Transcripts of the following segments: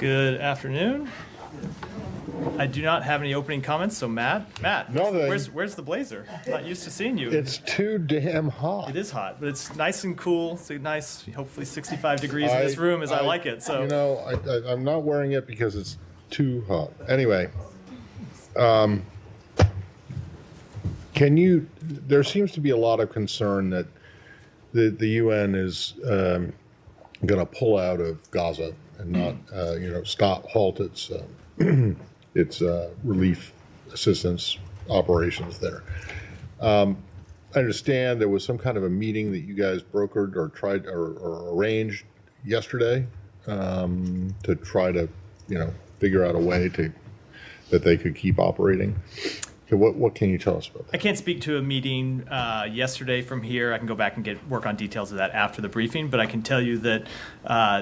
Good afternoon. I do not have any opening comments, so Matt, Nothing. where's the blazer? I'm not used to seeing you. It's too damn hot. It is hot, but it's nice and cool. It's a nice, hopefully 65 degrees in this room as I like it. So I'm not wearing it because it's too hot. Anyway, there seems to be a lot of concern that the UN is going to pull out of Gaza and not, halt its relief assistance operations there. I understand there was some kind of a meeting that you guys brokered or tried or arranged yesterday to try to, figure out a way that they could keep operating. Okay, what can you tell us about that? I can't speak to a meeting yesterday from here. I can go back and work on details of that after the briefing, but I can tell you that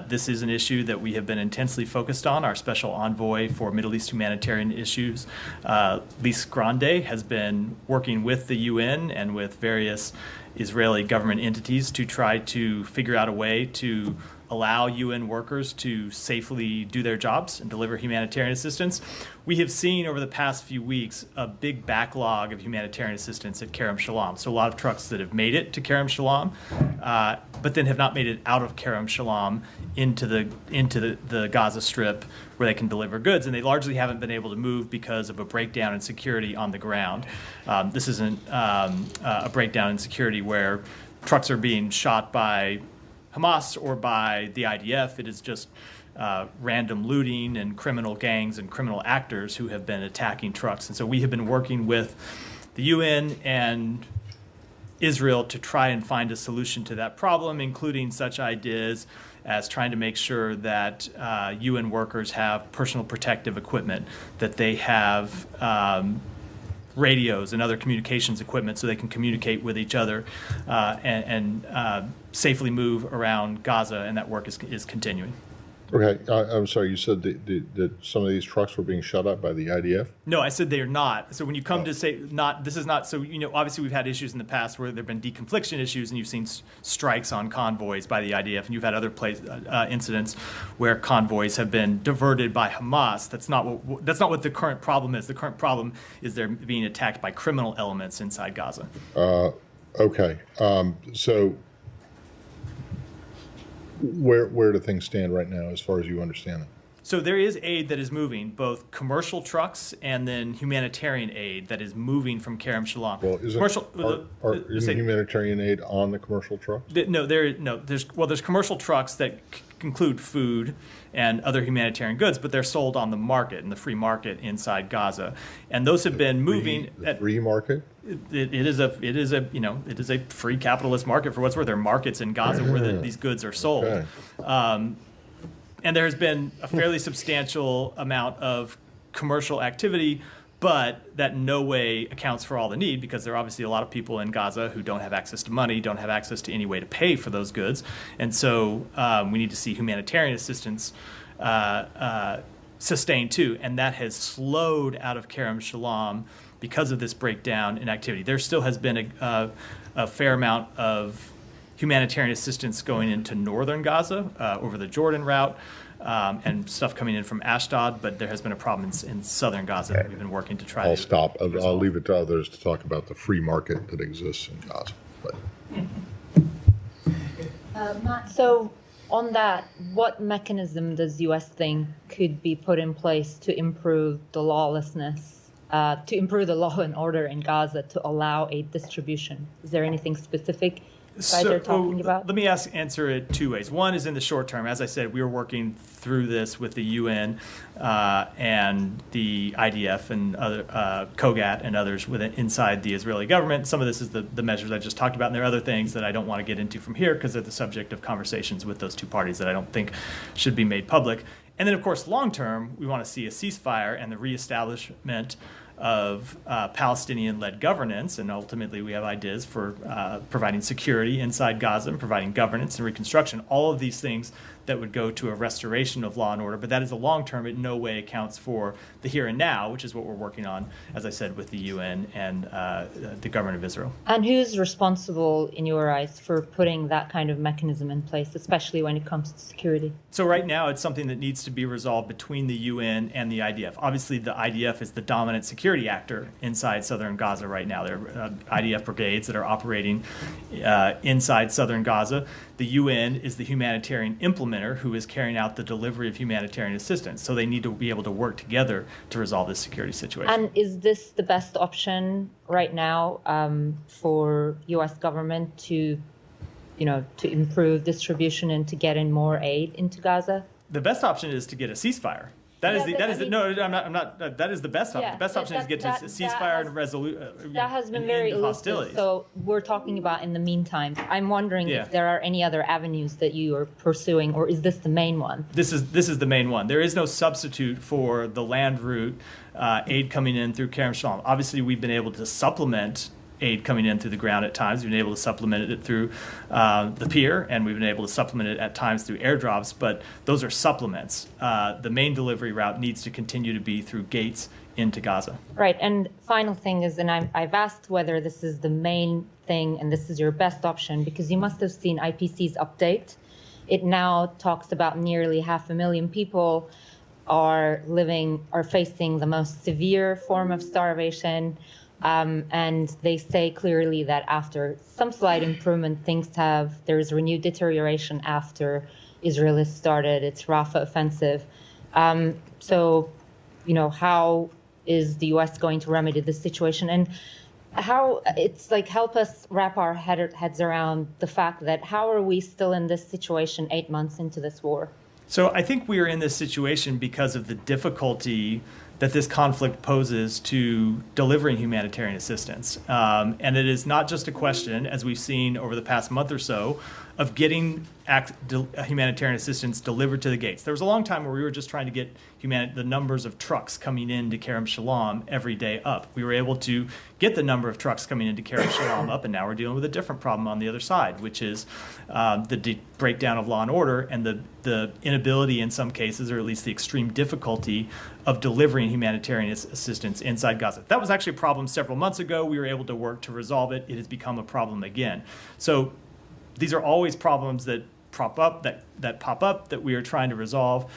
this is an issue that we have been intensely focused on. Our special envoy for Middle East humanitarian issues, Lise Grande, has been working with the UN and with various Israeli government entities to try to figure out a way to allow UN workers to safely do their jobs and deliver humanitarian assistance. We have seen over the past few weeks a big backlog of humanitarian assistance at Kerem Shalom. So a lot of trucks that have made it to Kerem Shalom, but then have not made it out of Kerem Shalom into the Gaza Strip where they can deliver goods, and they largely haven't been able to move because of a breakdown in security on the ground. This isn't a breakdown in security where trucks are being shot by Hamas or by the IDF. It is just random looting and criminal gangs and criminal actors who have been attacking trucks. And so we have been working with the UN and Israel to try and find a solution to that problem, including such ideas as trying to make sure that UN workers have personal protective equipment, that they have radios and other communications equipment so they can communicate with each other and safely move around Gaza, and that work is continuing. Okay, I'm sorry, you said that some of these trucks were being shut up by the IDF? No, I said they are not. So when you come to say this is not, so, obviously we've had issues in the past where there have been deconfliction issues and you've seen strikes on convoys by the IDF, and you've had other incidents where convoys have been diverted by Hamas. That's not what the current problem is. The current problem is they're being attacked by criminal elements inside Gaza. Okay, so where do things stand right now as far as you understand it? So there is aid that is moving, both commercial trucks and then humanitarian aid that is moving from Kerem Shalom. Well, isn't humanitarian aid on the commercial trucks? There's commercial trucks that include food and other humanitarian goods, but they're sold on the market, in the free market inside Gaza, and those have been moving. The free market. It is a free capitalist market for what's worth. There are markets in Gaza where these goods are sold. Okay. And there has been a fairly substantial amount of commercial activity, but that in no way accounts for all the need, because there are obviously a lot of people in Gaza who don't have access to money, don't have access to any way to pay for those goods. And so we need to see humanitarian assistance sustained too. And that has slowed out of Kerem Shalom because of this breakdown in activity. There still has been a fair amount of humanitarian assistance going into northern Gaza over the Jordan route, and stuff coming in from Ashdod, but there has been a problem in southern Gaza that we've been working to try to stop. resolve. I'll leave it to others to talk about the free market that exists in Gaza. Matt, so on that, what mechanism does U.S. think could be put in place to improve the lawlessness, to improve the law and order in Gaza to allow aid distribution? Is there anything specific they're talking about? Let me answer it two ways. One is in the short term. As I said, we are working through this with the UN and the IDF and other COGAT and others inside the Israeli government. Some of this is the measures I just talked about, and there are other things that I don't want to get into from here because they're the subject of conversations with those two parties that I don't think should be made public. And then, of course, long term, we want to see a ceasefire and the reestablishment of Palestinian-led governance, and ultimately we have ideas for providing security inside Gaza and providing governance and reconstruction, all of these things that would go to a restoration of law and order, but that is a long-term. It in no way accounts for the here and now, which is what we're working on, as I said, with the UN and the government of Israel. And who's responsible, in your eyes, for putting that kind of mechanism in place, especially when it comes to security? So right now, it's something that needs to be resolved between the UN and the IDF. Obviously, the IDF is the dominant security actor inside southern Gaza right now. There are IDF brigades that are operating inside southern Gaza. The UN is the humanitarian implementer who is carrying out the delivery of humanitarian assistance. So they need to be able to work together to resolve this security situation. And is this the best option right now for U.S. government to improve distribution and to get in more aid into Gaza? The best option is to get a ceasefire. That is the best option. Yeah, the best option is to get to a ceasefire and that has been very elusive. hostilities. So we're talking about in the meantime. I'm wondering if there are any other avenues that you are pursuing, or is this the main one? This is the main one. There is no substitute for the land route aid coming in through Kerem Shalom. Obviously, we've been able to supplement aid coming in through the ground at times. We've been able to supplement it through the pier, and we've been able to supplement it at times through airdrops, but those are supplements. The main delivery route needs to continue to be through gates into Gaza. Right, and final thing is, and I've asked whether this is the main thing and this is your best option, because you must have seen IPC's update. It now talks about nearly 500,000 people are facing the most severe form of starvation. And they say clearly that after some slight improvement, there's renewed deterioration after Israel has started its Rafah offensive. So, how is the U.S. going to remedy this situation? And help us wrap our heads around the fact that how are we still in this situation 8 months into this war? So I think we are in this situation because of the difficulty that this conflict poses to delivering humanitarian assistance. And it is not just a question, as we've seen over the past month or so, of getting humanitarian assistance delivered to the gates. There was a long time where we were just trying to get the numbers of trucks coming in to Kerem Shalom every day up. We were able to get the number of trucks coming into Kerem Shalom up, and now we're dealing with a different problem on the other side, which is the breakdown of law and order and the inability in some cases, or at least the extreme difficulty of delivering humanitarian assistance inside Gaza. That was actually a problem several months ago. We were able to work to resolve it. It has become a problem again. So these are always problems that pop up that we are trying to resolve,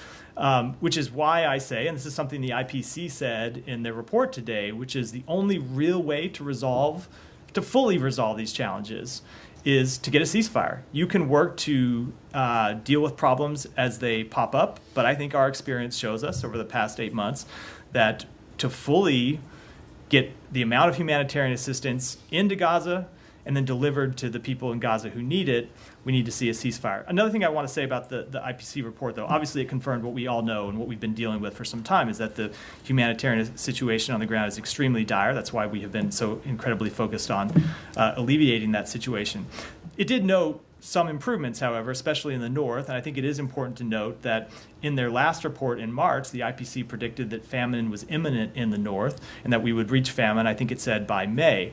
which is why I say, and this is something the IPC said in their report today, which is the only real way to fully resolve these challenges is to get a ceasefire. You can work to deal with problems as they pop up, but I think our experience shows us over the past 8 months that to fully get the amount of humanitarian assistance into Gaza and then delivered to the people in Gaza who need it, we need to see a ceasefire. Another thing I want to say about the IPC report, though, obviously it confirmed what we all know and what we've been dealing with for some time, is that the humanitarian situation on the ground is extremely dire. That's why we have been so incredibly focused on alleviating that situation. It did note some improvements, however, especially in the north, and I think it is important to note that in their last report in March, the IPC predicted that famine was imminent in the north and that we would reach famine, I think it said, by May.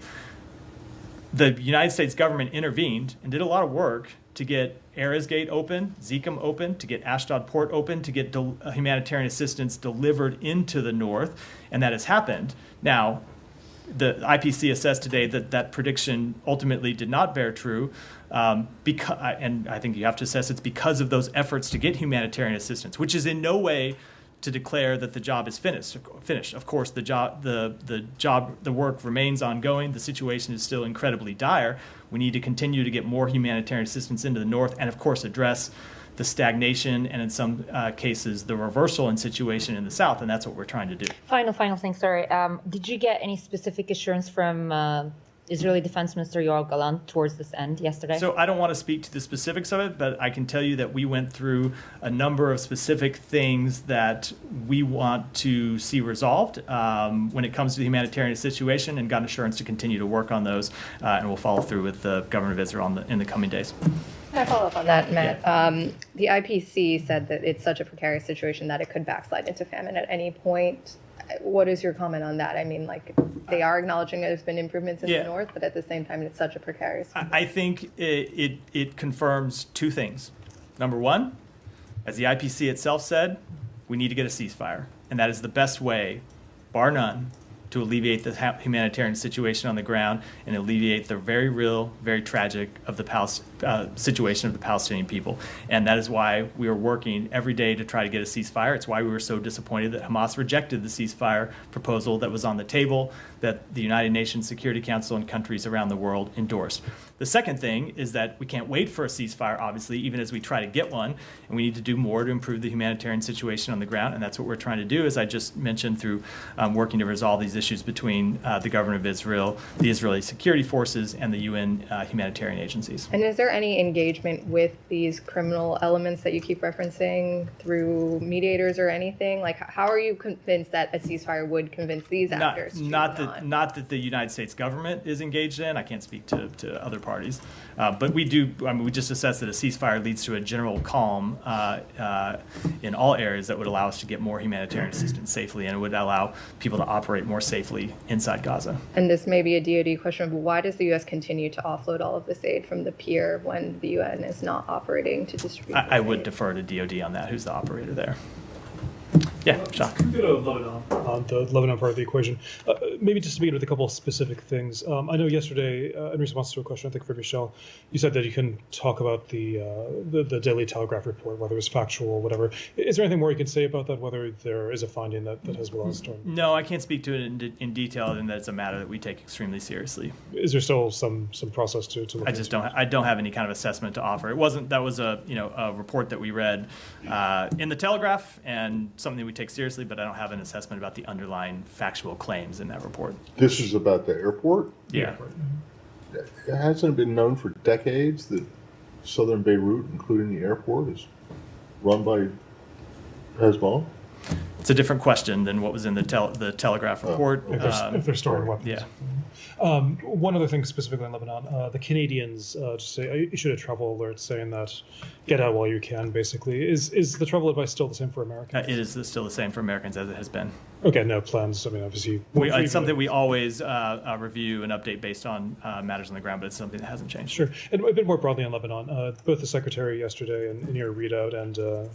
The United States government intervened and did a lot of work to get Erez Gate open, Zikim open, to get Ashdod Port open, to get humanitarian assistance delivered into the north, and that has happened. Now, the IPC assessed today that that prediction ultimately did not bear true, and I think you have to assess it's because of those efforts to get humanitarian assistance, which is in no way to declare that the job is finished. Of course, the work remains ongoing. The situation is still incredibly dire. We need to continue to get more humanitarian assistance into the north, and of course address the stagnation and in some cases the reversal in situation in the south, and that's what we're trying to do. Final thing. Sorry, did you get any specific assurance from Israeli Defense Minister Yoav Gallant towards this end yesterday? So I don't want to speak to the specifics of it, but I can tell you that we went through a number of specific things that we want to see resolved when it comes to the humanitarian situation, and got assurance to continue to work on those, and we'll follow through with the government of Israel in the coming days. Can I follow up on that, Matt? Yeah. The IPC said that it's such a precarious situation that it could backslide into famine at any point. what is your comment on that? I mean, like, they are acknowledging that there's been improvements in Yeah. the north, but at the same time, it's such a precarious. I think it confirms two things. Number one, as the IPC itself said, we need to get a ceasefire. And that is the best way, bar none, to alleviate the humanitarian situation on the ground and alleviate the very real, very tragic of the situation of the Palestinian people. And that is why we are working every day to try to get a ceasefire. It's why we were so disappointed that Hamas rejected the ceasefire proposal that was on the table, that the United Nations Security Council and countries around the world endorsed. The second thing is that we can't wait for a ceasefire, obviously, even as we try to get one, and we need to do more to improve the humanitarian situation on the ground, and that's what we're trying to do, as I just mentioned, through working to resolve these issues between the government of Israel, the Israeli security forces, and the UN humanitarian agencies. And is there any engagement with these criminal elements that you keep referencing through mediators or anything? Like, how are you convinced that a ceasefire would convince these actors? Not that the United States government is engaged in. I can't speak to other parties, but we do. I mean, we just assess that a ceasefire leads to a general calm in all areas that would allow us to get more humanitarian assistance safely, and it would allow people to operate more safely inside Gaza. And this may be a DoD question, but why does the U.S. continue to offload all of this aid from the pier when the UN is not operating to distribute? I would defer to DoD on that. Who's the operator there? Yeah, Jacques. Go to Lebanon, the Lebanon part of the equation. Maybe just to begin with a couple of specific things. I know yesterday, in response to a question, I think from Michelle, you said that you can talk about the Daily Telegraph report, whether it's factual, whatever. Is there anything more you can say about that, whether there is a finding that Hezbollah is doing? No, I can't speak to it in detail, and that it's a matter that we take extremely seriously. Is there still some process to look I just don't. I don't have any kind of assessment to offer. It wasn't. That was a report that we read in the Telegraph, and something we take seriously. But I don't have an assessment about the underlying factual claims in that report. This is about the airport. Yeah. It hasn't been known for decades that southern Beirut, including the airport, is run by Hezbollah. It's a different question than what was in the Telegraph report. if they're storing weapons. Yeah. One other thing specifically in Lebanon, the Canadians just issued a travel alert saying that get out while you can, basically. Is the travel advice still the same for Americans? It is still the same for Americans as it has been. Okay, no plans. I mean, obviously. It's something we always review and update based on matters on the ground, but it's something that hasn't changed. Sure. And a bit more broadly on Lebanon, both the Secretary yesterday in your readout and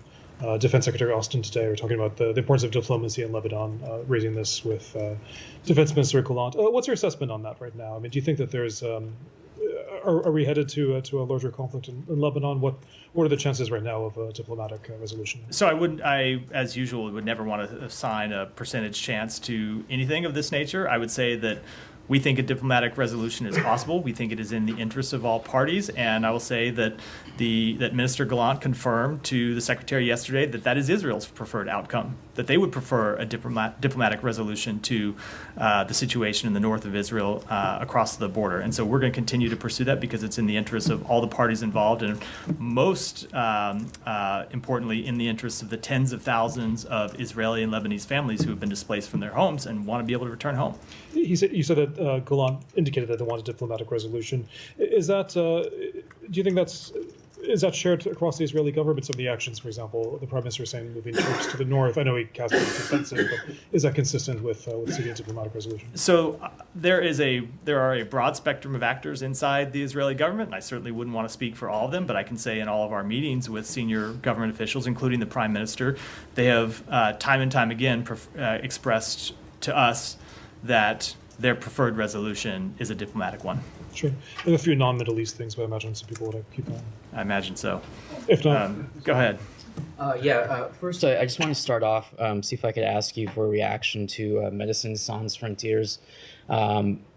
Defense Secretary Austin today are talking about the importance of diplomacy in Lebanon, raising this with Defense Minister Gallant. What's your assessment on that right now? I mean, do you think that there's are we headed to a larger conflict in Lebanon? What are the chances right now of a diplomatic resolution? So I, as usual, would never want to assign a percentage chance to anything of this nature. I would say that we think a diplomatic resolution is possible. We think it is in the interest of all parties, and I will say that that Minister Gallant confirmed to the Secretary yesterday that is Israel's preferred outcome, that they would prefer a diplomatic resolution to the situation in the north of Israel across the border. And so we're going to continue to pursue that because it's in the interest of all the parties involved, and most importantly, in the interest of the tens of thousands of Israeli and Lebanese families who have been displaced from their homes and want to be able to return home. You said that Gallant indicated that they want a diplomatic resolution. Is that? Do you think is that shared across the Israeli government? Some of the actions, for example, the Prime Minister saying moving troops to the north. I know he cast it as defensive, but is that consistent with seeking a diplomatic resolution? So there are a broad spectrum of actors inside the Israeli government, and I certainly wouldn't want to speak for all of them, but I can say in all of our meetings with senior government officials, including the Prime Minister, they have time and time again expressed to us that their preferred resolution is a diplomatic one. Sure. There are a few non-Middle East things, but I imagine some people would keep on. I imagine so. If not, go ahead. First, I just want to start off, see if I could ask you for a reaction to Médecins Sans Frontières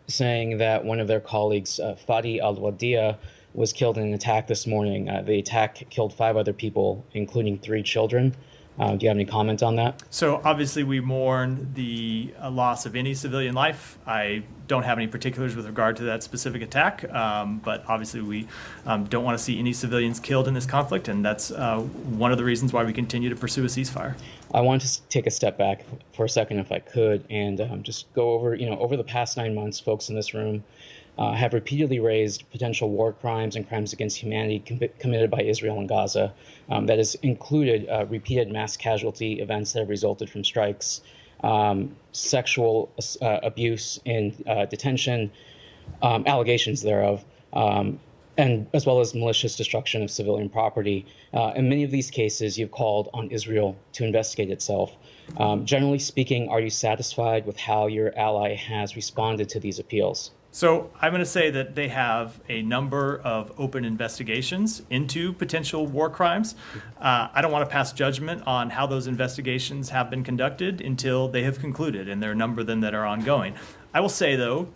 saying that one of their colleagues, Fadi Al-Wadia, was killed in an attack this morning. The attack killed 5 other people, including 3 children. Do you have any comment on that? So obviously we mourn the loss of any civilian life. I don't have any particulars with regard to that specific attack, but obviously we don't want to see any civilians killed in this conflict, and that's one of the reasons why we continue to pursue a ceasefire. I want to take a step back for a second, if I could, and just go over, over the past 9 months, folks in this room have repeatedly raised potential war crimes and crimes against humanity committed by Israel in Gaza. That has included repeated mass casualty events that have resulted from strikes, sexual abuse in detention, allegations thereof, and as well as malicious destruction of civilian property. In many of these cases, you've called on Israel to investigate itself. Generally speaking, are you satisfied with how your ally has responded to these appeals? So I'm going to say that they have a number of open investigations into potential war crimes. I don't want to pass judgment on how those investigations have been conducted until they have concluded, and there are a number of them that are ongoing. I will say, though,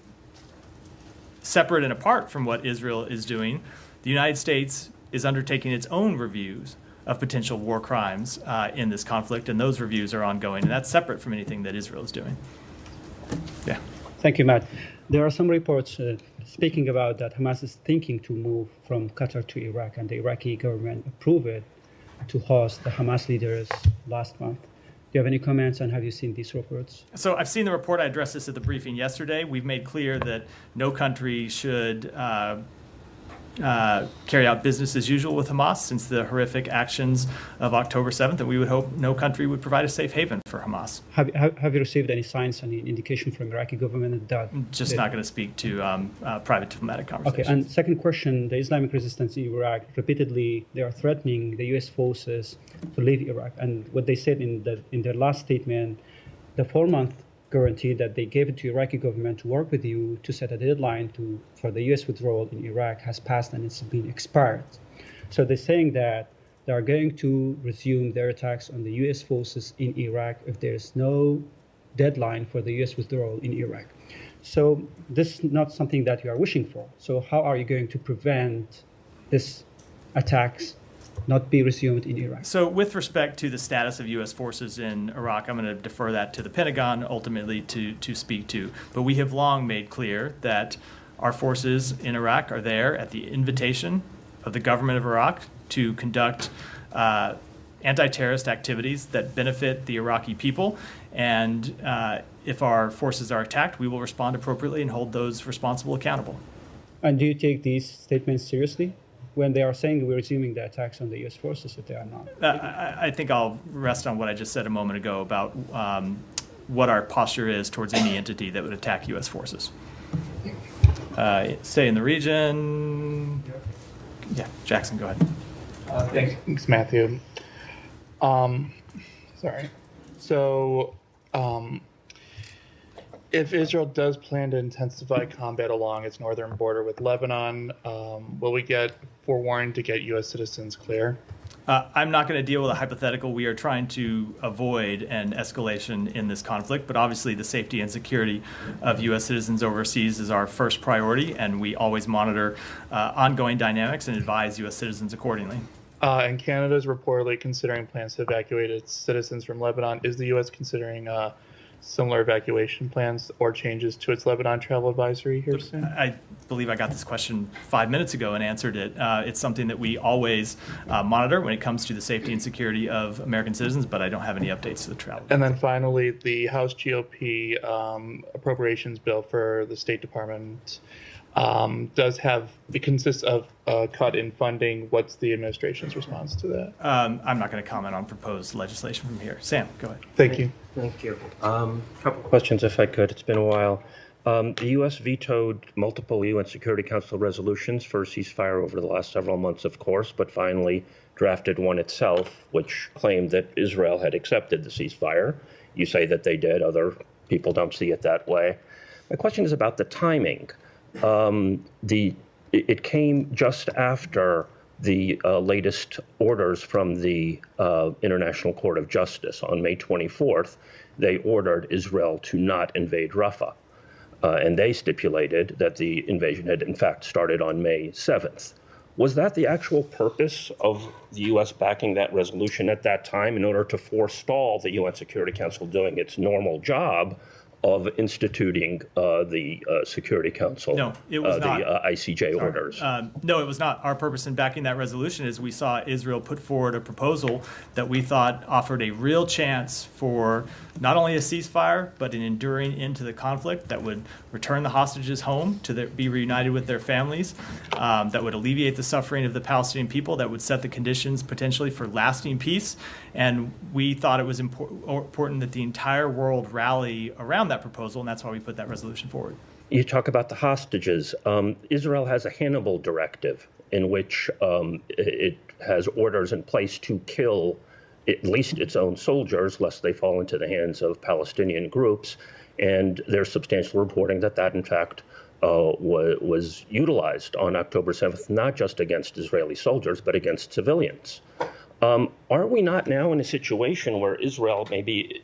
separate and apart from what Israel is doing, the United States is undertaking its own reviews of potential war crimes in this conflict, and those reviews are ongoing, and that's separate from anything that Israel is doing. Yeah. Thank you, Matt. There are some reports speaking about that Hamas is thinking to move from Qatar to Iraq, and the Iraqi government approved it to host the Hamas leaders last month. Do you have any comments, and have you seen these reports? So I've seen the report. I addressed this at the briefing yesterday. We've made clear that no country should carry out business as usual with Hamas since the horrific actions of October 7th, and we would hope no country would provide a safe haven for Hamas. Have you received any signs, any indication from Iraqi government that? Just not going to speak to private diplomatic conversations. Okay, and second question, the Islamic resistance in Iraq, repeatedly they are threatening the U.S. forces to leave Iraq. And what they said in their last statement, the 4-month guarantee that they gave it to Iraqi government to work with you to set a deadline for the U.S. withdrawal in Iraq has passed and it's been expired. So they're saying that they are going to resume their attacks on the U.S. forces in Iraq if there's no deadline for the U.S. withdrawal in Iraq. So this is not something that you are wishing for. So how are you going to prevent these attacks not be resumed in Iraq? So with respect to the status of U.S. forces in Iraq, I'm going to defer that to the Pentagon ultimately to speak to. But we have long made clear that our forces in Iraq are there at the invitation of the government of Iraq to conduct anti-terrorist activities that benefit the Iraqi people. And if our forces are attacked, we will respond appropriately and hold those responsible accountable. And do you take these statements seriously when they are saying we're resuming the attacks on the U.S. forces if they are not? I think I'll rest on what I just said a moment ago about what our posture is towards any entity that would attack U.S. forces. Stay in the region. Yeah, Jackson, go ahead. Thanks, Matthew. Sorry. So, if Israel does plan to intensify combat along its northern border with Lebanon, will we get forewarned to get U.S. citizens clear? I'm not going to deal with a hypothetical. We are trying to avoid an escalation in this conflict, but obviously the safety and security of U.S. citizens overseas is our first priority, and we always monitor ongoing dynamics and advise U.S. citizens accordingly. And Canada is reportedly considering plans to evacuate its citizens from Lebanon. Is the U.S. considering similar evacuation plans or changes to its Lebanon travel advisory here soon? I believe I got this question 5 minutes ago and answered it. It's something that we always monitor when it comes to the safety and security of American citizens, but I don't have any updates to the travel. And then finally, the House GOP appropriations bill for the State Department it consists of a cut in funding. What's the administration's response to that? I'm not going to comment on proposed legislation from here. Sam, go ahead. Thank you. Thank you. A couple questions, if I could. It's been a while. The U.S. vetoed multiple UN Security Council resolutions for ceasefire over the last several months, of course, but finally drafted one itself, which claimed that Israel had accepted the ceasefire. You say that they did. Other people don't see it that way. My question is about the timing. It came just after the latest orders from the International Court of Justice. On May 24th, they ordered Israel to not invade Rafah. And they stipulated that the invasion had, in fact, started on May 7th. Was that the actual purpose of the U.S. backing that resolution at that time in order to forestall the UN Security Council doing its normal job of instituting the Security Council. No, it was not. The ICJ orders. No, it was not. Our purpose in backing that resolution is we saw Israel put forward a proposal that we thought offered a real chance for not only a ceasefire, but an enduring end to the conflict that would return the hostages home to be reunited with their families, that would alleviate the suffering of the Palestinian people, that would set the conditions potentially for lasting peace. And we thought it was important that the entire world rally around that proposal, and that's why we put that resolution forward. You talk about the hostages. Israel has a Hannibal directive in which it has orders in place to kill at least its own soldiers, lest they fall into the hands of Palestinian groups. And there's substantial reporting that in fact, was utilized on October 7th, not just against Israeli soldiers, but against civilians. Are we not now in a situation where Israel may be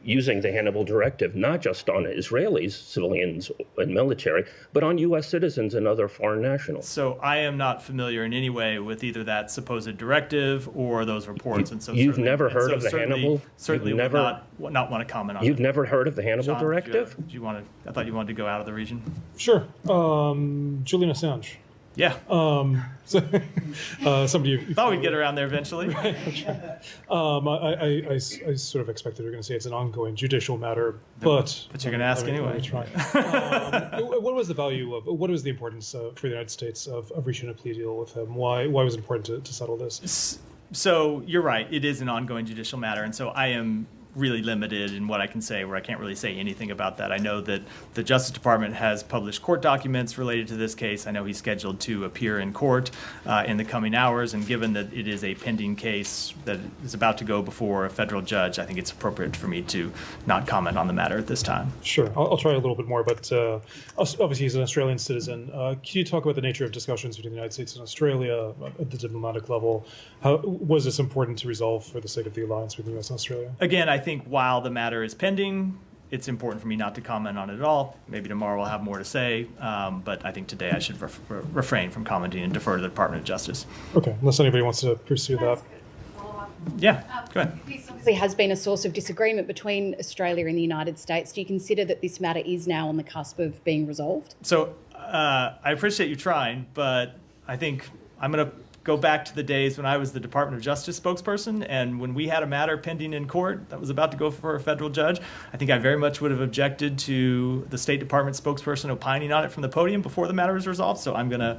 using the Hannibal Directive, not just on Israelis, civilians and military, but on U.S. citizens and other foreign nationals? So I am not familiar in any way with either that supposed directive or those reports. And so you've never heard of the Hannibal? Certainly would not want to comment on it. You've never heard of the Hannibal Directive? Do you want to? I thought you wanted to go out of the region. Sure. Julian Assange. Yeah. Somebody thought we'd get around there eventually. I sort of expected you were going to say it's an ongoing judicial matter, but you're going to ask anyway. Try. What was the value of? What was the importance for the United States of reaching a plea deal with him? Why was it important to settle this? So you're right. It is an ongoing judicial matter, and so I am really limited in what I can say, where I can't really say anything about that. I know that the Justice Department has published court documents related to this case. I know he's scheduled to appear in court in the coming hours, and given that it is a pending case that is about to go before a federal judge, I think it's appropriate for me to not comment on the matter at this time. Sure. I'll try a little bit more, but obviously he's an Australian citizen. Can you talk about the nature of discussions between the United States and Australia at the diplomatic level? How was this important to resolve for the sake of the alliance between the U.S. and Australia? Again, I think while the matter is pending, it's important for me not to comment on it at all. Maybe tomorrow we'll have more to say, but I think today I should refrain from commenting and defer to the Department of Justice. Okay, unless anybody wants to pursue that. Yeah, go ahead. This obviously has been a source of disagreement between Australia and the United States. Do you consider that this matter is now on the cusp of being resolved? So I appreciate you trying, but I think I'm going to go back to the days when I was the Department of Justice spokesperson, and when we had a matter pending in court that was about to go for a federal judge, I think I very much would have objected to the State Department spokesperson opining on it from the podium before the matter was resolved, so I'm going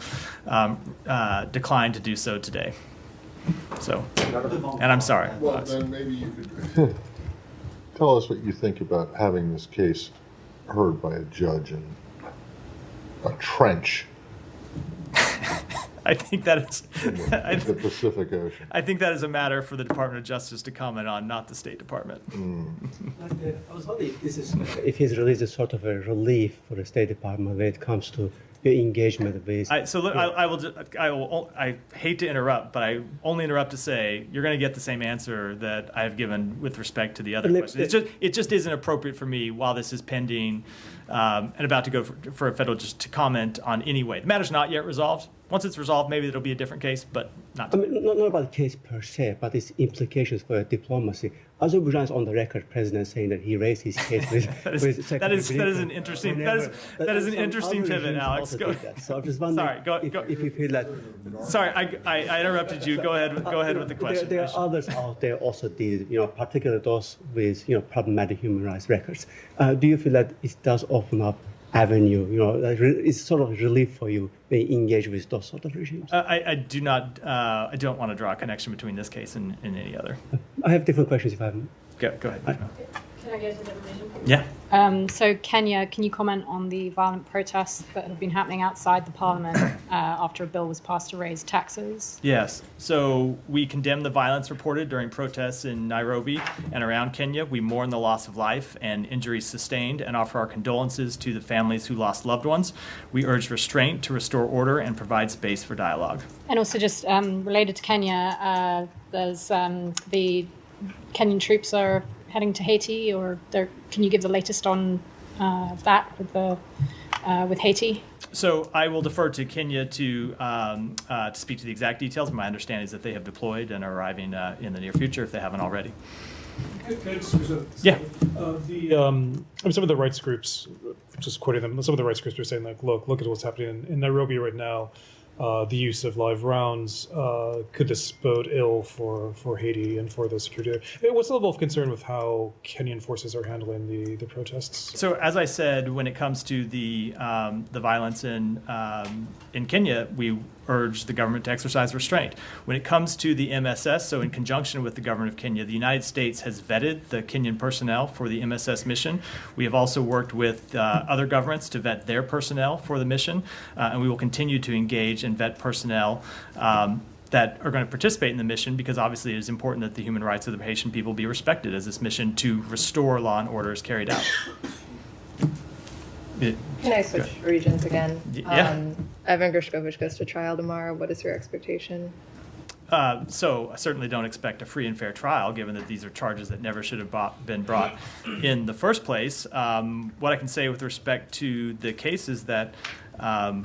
to decline to do so today. So, and I'm sorry. Well, then maybe you could tell us what you think about having this case heard by a judge in a trench. I think that is in the Pacific Ocean. I think that is a matter for the Department of Justice to comment on, not the State Department. I was wondering if his release is sort of a relief for the State Department when it comes to your engagement with. I hate to interrupt, but I only interrupt to say you're going to get the same answer that I have given with respect to the other questions. It just isn't appropriate for me while this is pending and about to go for a federal just to comment on any way. The matter's not yet resolved. Once it's resolved, maybe it'll be a different case, but not. I mean, not about the case per se, but its implications for diplomacy. Azerbaijan's on the record, president saying that he raised his case with Secretary Blinken. That is an interesting. That is an interesting pivot, Alex. Go. So I'm just wondering. Sorry, go. If you feel that. Sorry, I interrupted you. Go ahead with the question. There are others out there also did, particularly those with problematic human rights records. Do you feel that it does open up avenue, it's sort of relief for you when you engage with those sort of regimes? I do not. I don't want to draw a connection between this case and any other. I have different questions if I have. Go ahead. Can I go to the definition? Yeah. So Kenya, can you comment on the violent protests that have been happening outside the parliament after a bill was passed to raise taxes? Yes. So we condemn the violence reported during protests in Nairobi and around Kenya. We mourn the loss of life and injuries sustained and offer our condolences to the families who lost loved ones. We urge restraint to restore order and provide space for dialogue. And also just related to Kenya, there's the Kenyan troops are heading to Haiti, or can you give the latest on that with Haiti? So I will defer to Kenya to speak to the exact details. My understanding is that they have deployed and are arriving in the near future if they haven't already. Could I just present this? Yeah. Some of the rights groups, just quoting them, some of the rights groups are saying, like, look at what's happening in Nairobi right now. The use of live rounds, could this bode ill for Haiti and for the security there? What's the level of concern with how Kenyan forces are handling the protests? So, as I said, when it comes to the violence in Kenya, we urge the government to exercise restraint. When it comes to the MSS, so in conjunction with the government of Kenya, the United States has vetted the Kenyan personnel for the MSS mission. We have also worked with other governments to vet their personnel for the mission, and we will continue to engage and vet personnel that are going to participate in the mission, because obviously it is important that the human rights of the Haitian people be respected as this mission to restore law and order is carried out. Can I switch regions again? Yeah. Evan Gershkovich goes to trial tomorrow. What is your expectation? So I certainly don't expect a free and fair trial, given that these are charges that never should have been brought in the first place. What I can say with respect to the case is that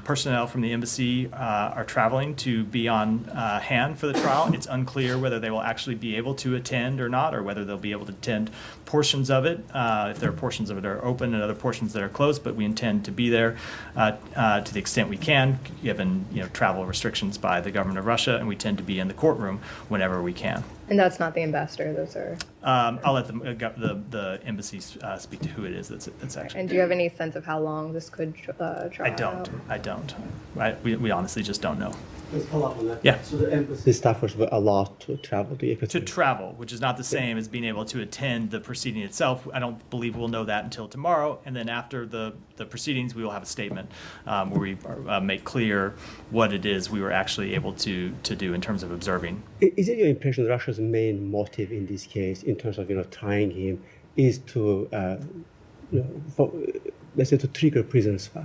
personnel from the embassy are traveling to be on hand for the trial. It's unclear whether they will actually be able to attend or not, or whether they'll be able to attend portions of it. If there are portions of it that are open and other portions that are closed, but we intend to be there to the extent we can, given travel restrictions by the government of Russia, and we tend to be in the courtroom whenever we can. And that's not the ambassador; those are. I'll let the embassy speak to who it is that's actually. And do you have any sense of how long this could try I don't. We honestly just don't know. Let's follow up on that. Yeah. So the embassy staffers were allowed to travel to Equatorial. To travel, which is not the same as being able to attend the proceeding itself. I don't believe we'll know that until tomorrow. And then after the proceedings, we will have a statement where we make clear what it is we were actually able to do in terms of observing. Is it your impression that Russia's main motive in this case, in terms of trying him, is to, let's say, to trigger prison swap?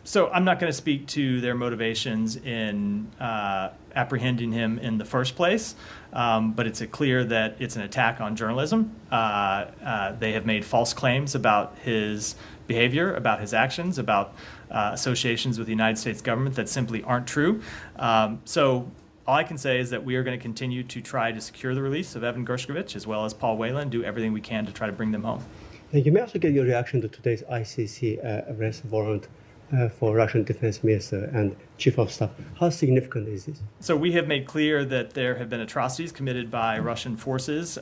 So I'm not going to speak to their motivations in apprehending him in the first place, but it's clear that it's an attack on journalism. They have made false claims about his behavior, about his actions, about associations with the United States government that simply aren't true. So all I can say is that we are going to continue to try to secure the release of Evan Gershkovich as well as Paul Whelan, do everything we can to try to bring them home. You may also get your reaction to today's ICC arrest warrant for Russian Defense Minister and Chief of Staff. How significant is this? So we have made clear that there have been atrocities committed by Russian forces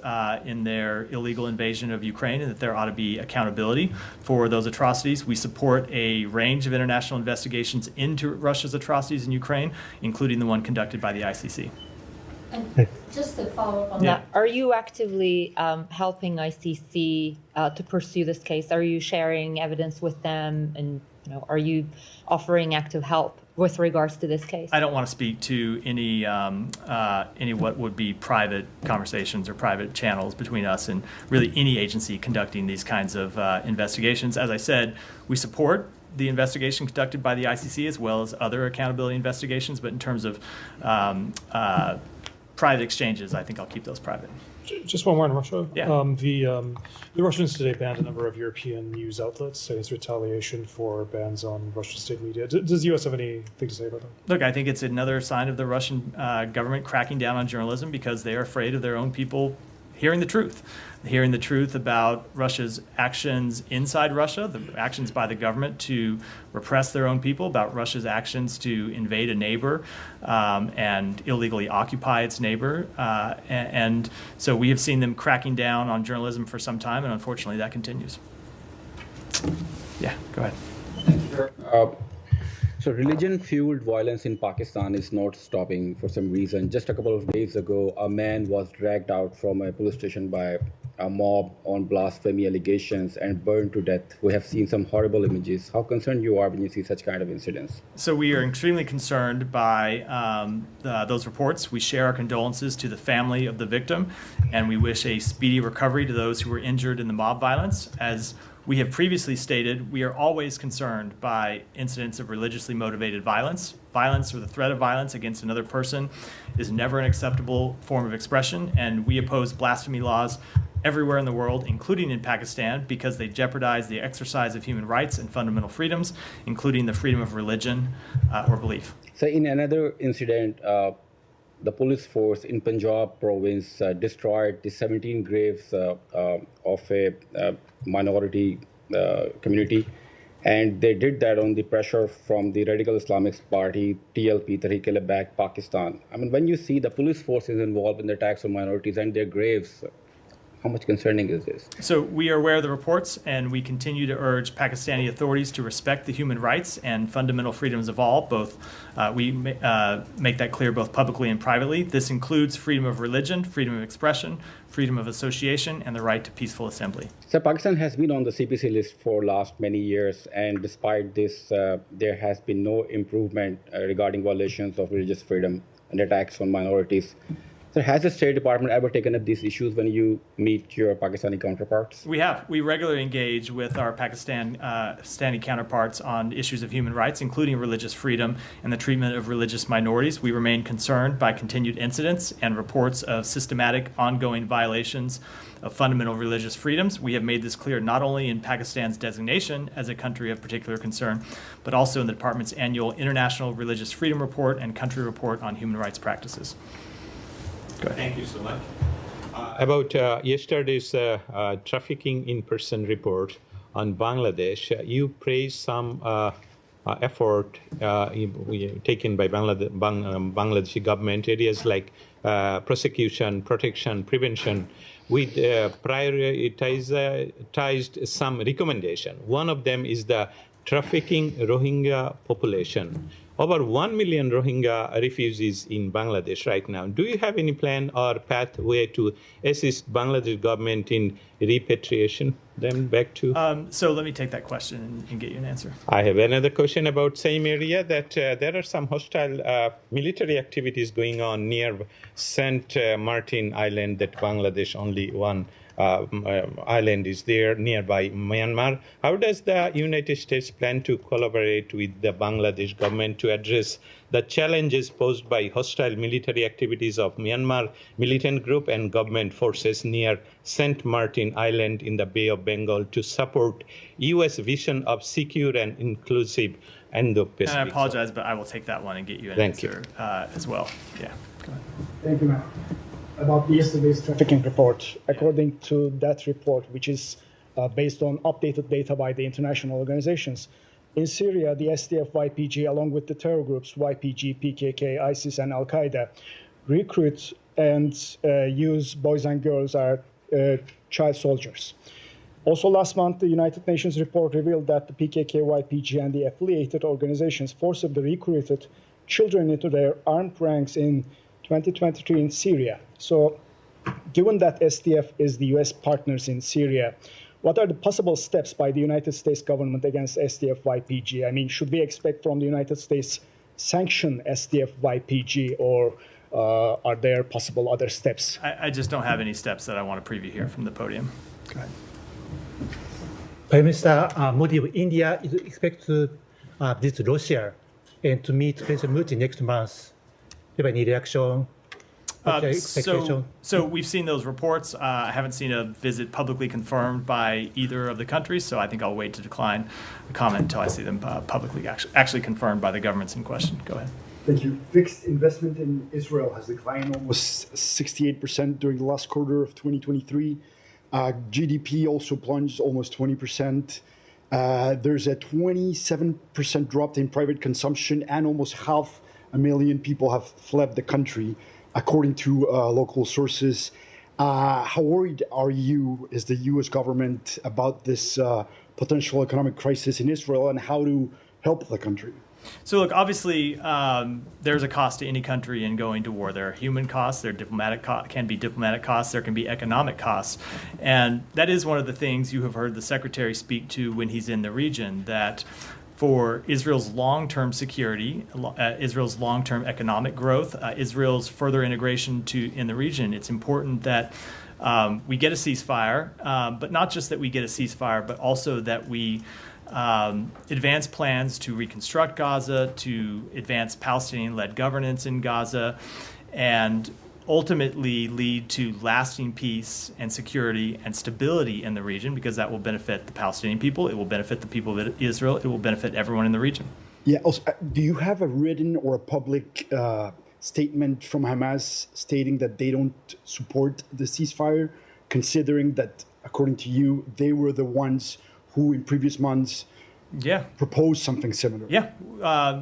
in their illegal invasion of Ukraine, and that there ought to be accountability for those atrocities. We support a range of international investigations into Russia's atrocities in Ukraine, including the one conducted by the ICC. And just to follow up on that, are you actively helping ICC to pursue this case? Are you sharing evidence with them, and are you offering active help with regards to this case? I don't want to speak to any what would be private conversations or private channels between us and really any agency conducting these kinds of investigations. As I said, we support the investigation conducted by the ICC as well as other accountability investigations, but in terms of private exchanges, I think I'll keep those private. Just one more in Russia. Yeah. The Russians today banned a number of European news outlets, saying it's retaliation for bans on Russian state media. Does the U.S. have anything to say about that? Look, I think it's another sign of the Russian government cracking down on journalism because they are afraid of their own people hearing the truth about Russia's actions inside Russia, the actions by the government to repress their own people, about Russia's actions to invade a neighbor and illegally occupy its neighbor. And so we have seen them cracking down on journalism for some time, and unfortunately that continues. Yeah, go ahead. Thank you, sir. So religion-fueled violence in Pakistan is not stopping for some reason. Just a couple of days ago, a man was dragged out from a police station by a mob on blasphemy allegations and burned to death. We have seen some horrible images. How concerned you are when you see such kind of incidents? So we are extremely concerned by those reports. We share our condolences to the family of the victim, and we wish a speedy recovery to those who were injured in the mob violence. As we have previously stated, we are always concerned by incidents of religiously motivated violence. Violence or the threat of violence against another person is never an acceptable form of expression, and we oppose blasphemy laws everywhere in the world, including in Pakistan, because they jeopardize the exercise of human rights and fundamental freedoms, including the freedom of religion or belief. So in another incident, the police force in Punjab province destroyed the 17 graves of a minority community. And they did that on the pressure from the radical Islamic party, TLP, Tehreek-e-Labbaik Pakistan. I mean, when you see the police forces involved in the attacks on minorities and their graves, how much concerning is this? So we are aware of the reports, and we continue to urge Pakistani authorities to respect the human rights and fundamental freedoms of all. We make that clear both publicly and privately. This includes freedom of religion, freedom of expression, freedom of association, and the right to peaceful assembly. So Pakistan has been on the CPC list for last many years, and despite this, there has been no improvement regarding violations of religious freedom and attacks on minorities. So has the State Department ever taken up these issues when you meet your Pakistani counterparts? We have. We regularly engage with our Pakistani counterparts on issues of human rights, including religious freedom and the treatment of religious minorities. We remain concerned by continued incidents and reports of systematic ongoing violations of fundamental religious freedoms. We have made this clear not only in Pakistan's designation as a country of particular concern, but also in the department's annual International Religious Freedom Report and Country Report on Human Rights Practices. Thank you so much. About yesterday's trafficking in person report on Bangladesh, you praised some effort taken by Bangladeshi government, areas like prosecution, protection, prevention. We prioritized some recommendation. One of them is the trafficking Rohingya population. Over 1 million Rohingya refugees in Bangladesh right now. Do you have any plan or pathway to assist Bangladesh government in repatriation them back to? So let me take that question and get you an answer. I have another question about same area, that there are some hostile military activities going on near St. Martin Island, that Bangladesh only one island is there nearby Myanmar. How does the United States plan to collaborate with the Bangladesh government to address the challenges posed by hostile military activities of Myanmar militant group and government forces near St. Martin Island in the Bay of Bengal to support U.S. vision of secure and inclusive Indo-Pacific? And I apologize, but I will take that one and get you an answer as well. Yeah, go ahead. Thank you, ma'am. About yesterday's trafficking report. According to that report, which is based on updated data by the international organizations, in Syria, the SDF-YPG, along with the terror groups YPG, PKK, ISIS, and Al-Qaeda, recruit and use boys and girls as child soldiers. Also last month, the United Nations report revealed that the PKK, YPG, and the affiliated organizations forcibly recruited children into their armed ranks in 2023 in Syria. So, given that SDF is the U.S. partners in Syria, what are the possible steps by the United States government against SDF-YPG? I mean, should we expect from the United States sanction SDF-YPG, or are there possible other steps? I just don't have any steps that I want to preview here from the podium. Go ahead. Prime Minister Modi of India is expected to visit Russia and to meet President Putin next month. Do you have any reaction? So we've seen those reports. I haven't seen a visit publicly confirmed by either of the countries, so I think I'll wait to decline the comment until I see them publicly actually confirmed by the governments in question. Go ahead. Thank you. Fixed investment in Israel has declined almost 68% during the last quarter of 2023. GDP also plunged almost 20%. There's a 27% drop in private consumption, and almost 500,000 people have fled the country, according to local sources. How worried are you, as the U.S. government, about this potential economic crisis in Israel, and how to help the country? So look, obviously, there's a cost to any country in going to war. There are human costs, there are can be diplomatic costs, there can be economic costs. And that is one of the things you have heard the Secretary speak to when he's in the region, that for Israel's long-term security, Israel's long-term economic growth, Israel's further integration in the region, it's important that we get a ceasefire, but not just that we get a ceasefire, but also that we advance plans to reconstruct Gaza, to advance Palestinian-led governance in Gaza, and ultimately lead to lasting peace and security and stability in the region, because that will benefit the Palestinian people, it will benefit the people of Israel, it will benefit everyone in the region. Yeah. Also, do you have a written or a public statement from Hamas stating that they don't support the ceasefire, considering that, according to you, they were the ones who in previous months proposed something similar?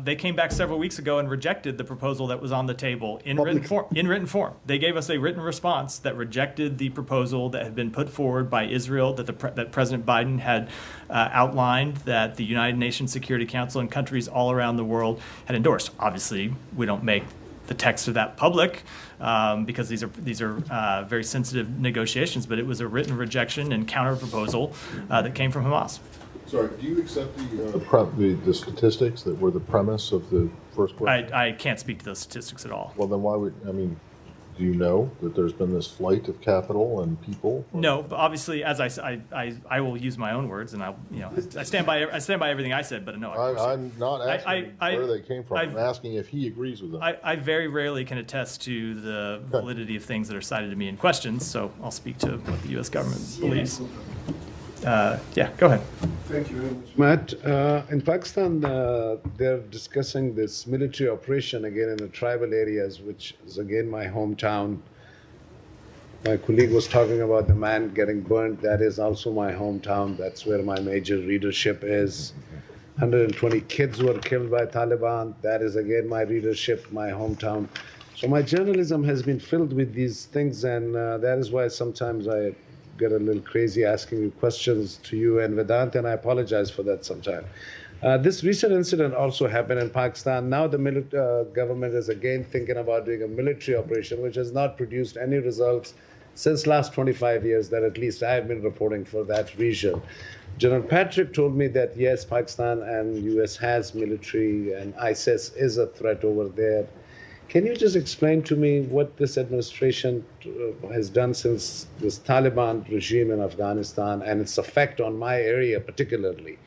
They came back several weeks ago and rejected the proposal that was on the table in written form. They gave us a written response that rejected the proposal that had been put forward by Israel, that President Biden had outlined, that the United Nations Security Council and countries all around the world had endorsed. Obviously, we don't make the text of that public because these are very sensitive negotiations, but it was a written rejection and counter proposal that came from Hamas. Sorry, do you accept the statistics that were the premise of the first question? I can't speak to those statistics at all. Well, then why would, do you know that there's been this flight of capital and people? No, but obviously, as I will use my own words, and I stand by everything I said. But no, I'm not asking where they came from. I'm asking if he agrees with them. I very rarely can attest to the validity of things that are cited to me in questions, so I'll speak to what the U.S. government believes. Go ahead. Thank you very much, Matt. In Pakistan, they're discussing this military operation again in the tribal areas, which is again my hometown. My colleague was talking about the man getting burnt. That is also my hometown. That's where my major readership is. 120 kids were killed by Taliban. That is again my readership, my hometown. So my journalism has been filled with these things, and that is why sometimes I get a little crazy asking you questions to you and Vedant, and I apologize for that sometime. This recent incident also happened in Pakistan. Now the government is again thinking about doing a military operation, which has not produced any results since last 25 years that at least I have been reporting for that region. General Patrick told me that yes, Pakistan and US has military and ISIS is a threat over there. Can you just explain to me what this administration has done since this Taliban regime in Afghanistan and its effect on my area particularly?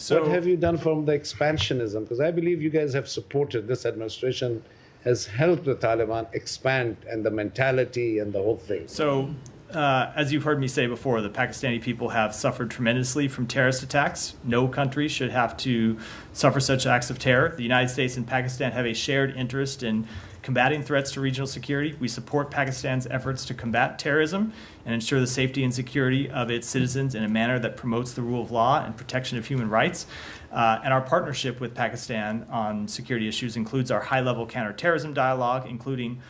What have you done from the expansionism? Because I believe you guys have supported, this administration has helped the Taliban expand and the mentality and the whole thing. So, as you've heard me say before, the Pakistani people have suffered tremendously from terrorist attacks. No country should have to suffer such acts of terror. The United States and Pakistan have a shared interest in combating threats to regional security. We support Pakistan's efforts to combat terrorism and ensure the safety and security of its citizens in a manner that promotes the rule of law and protection of human rights. And our partnership with Pakistan on security issues includes our high-level counterterrorism dialogue, including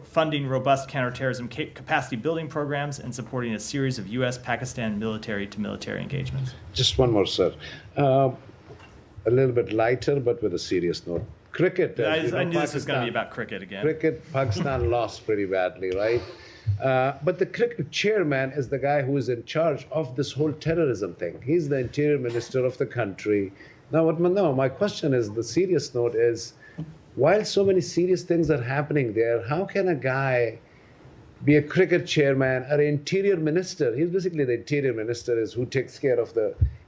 funding robust counterterrorism capacity building programs and supporting a series of U.S.-Pakistan military-to-military engagements. Just one more, sir. A little bit lighter, but with a serious note. Cricket. I knew this was going to be about cricket again. Cricket, Pakistan lost pretty badly, right? But the cricket chairman is the guy who is in charge of this whole terrorism thing. He's the interior minister of the country. Now, my question is, the serious note is, while so many serious things are happening there, how can a guy be a cricket chairman or an interior minister? He's basically the interior minister is who takes care of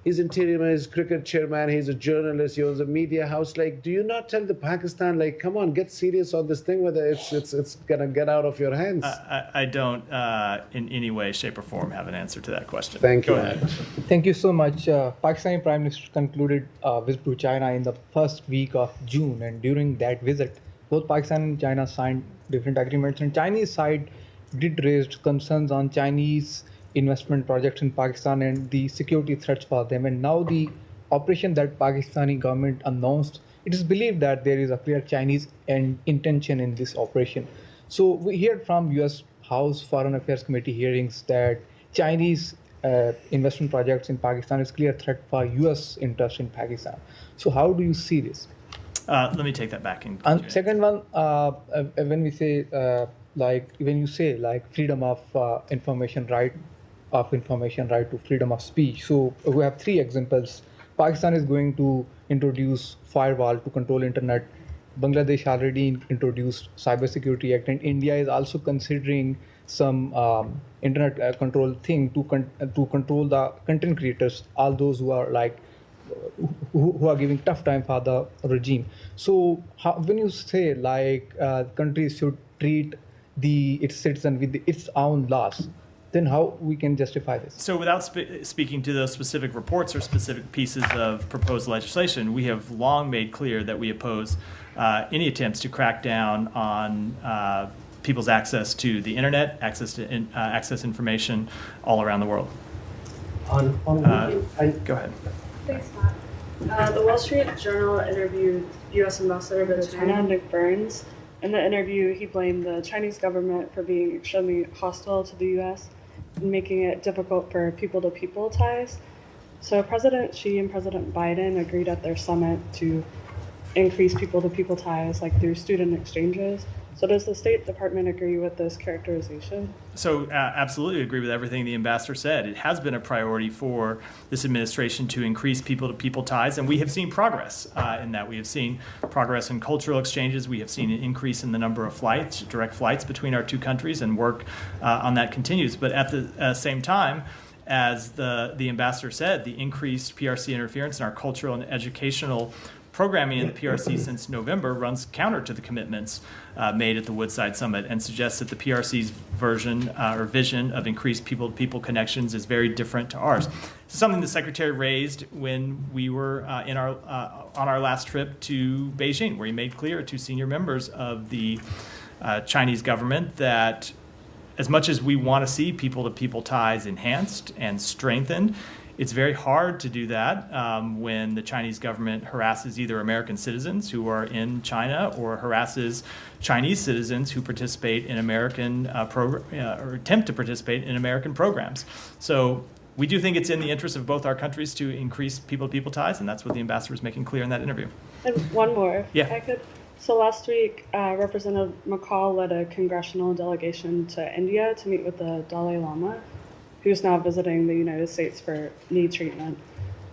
he's interior minister, cricket chairman, he's a journalist, he owns a media house. Like, do you not tell the Pakistan, like, come on, get serious on this thing, whether it's gonna get out of your hands? I don't in any way, shape, or form have an answer to that question. Thank you. Go ahead. Thank you so much. Pakistani Prime Minister concluded a visit to China in the first week of June, and during that visit, both Pakistan and China signed different agreements, and Chinese side did raise concerns on Chinese investment projects in Pakistan and the security threats for them. And now the operation that Pakistani government announced, it is believed that there is a clear Chinese intention in this operation. So we heard from U.S. House Foreign Affairs Committee hearings that Chinese investment projects in Pakistan is clear threat for U.S. interest in Pakistan. So how do you see this? Let me take that back. And second one, when you say freedom of information right to freedom of speech. So we have three examples. Pakistan is going to introduce firewall to control internet. Bangladesh already introduced Cybersecurity Act, and India is also considering some internet control thing to control the content creators, all those who are who are giving tough time for the regime. So when you say countries should treat its citizens with its own laws, then how we can justify this? So without speaking to those specific reports or specific pieces of proposed legislation, we have long made clear that we oppose any attempts to crack down on people's access to the internet, access information all around the world. Go ahead. Thanks, Matt. The Wall Street Journal interviewed U.S. Ambassador to China, Nick Burns. In the interview, he blamed the Chinese government for being extremely hostile to the U.S. and making it difficult for people-to-people ties. So President Xi and President Biden agreed at their summit to increase people-to-people ties, like through student exchanges. So does the State Department agree with this characterization? So absolutely agree with everything the ambassador said. It has been a priority for this administration to increase people-to-people ties, and we have seen progress in that. We have seen progress in cultural exchanges. We have seen an increase in the number of flights, direct flights between our two countries, and work on that continues. But at the same time, as the ambassador said, the increased PRC interference in our cultural and educational programming in the PRC since November runs counter to the commitments made at the Woodside Summit and suggests that the PRC's version or vision of increased people-to-people connections is very different to ours. It's something the Secretary raised when we were on our last trip to Beijing, where he made clear to senior members of the Chinese government that as much as we want to see people-to-people ties enhanced and strengthened, it's very hard to do that when the Chinese government harasses either American citizens who are in China or harasses Chinese citizens who participate in American or attempt to participate in American programs. So we do think it's in the interest of both our countries to increase people-to-people ties, and that's what the ambassador is making clear in that interview. And one more, yeah. If I could. So last week, Representative McCall led a congressional delegation to India to meet with the Dalai Lama, who's now visiting the United States for knee treatment.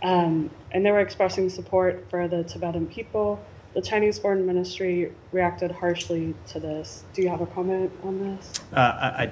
And they were expressing support for the Tibetan people. The Chinese Foreign Ministry reacted harshly to this. Do you have a comment on this? I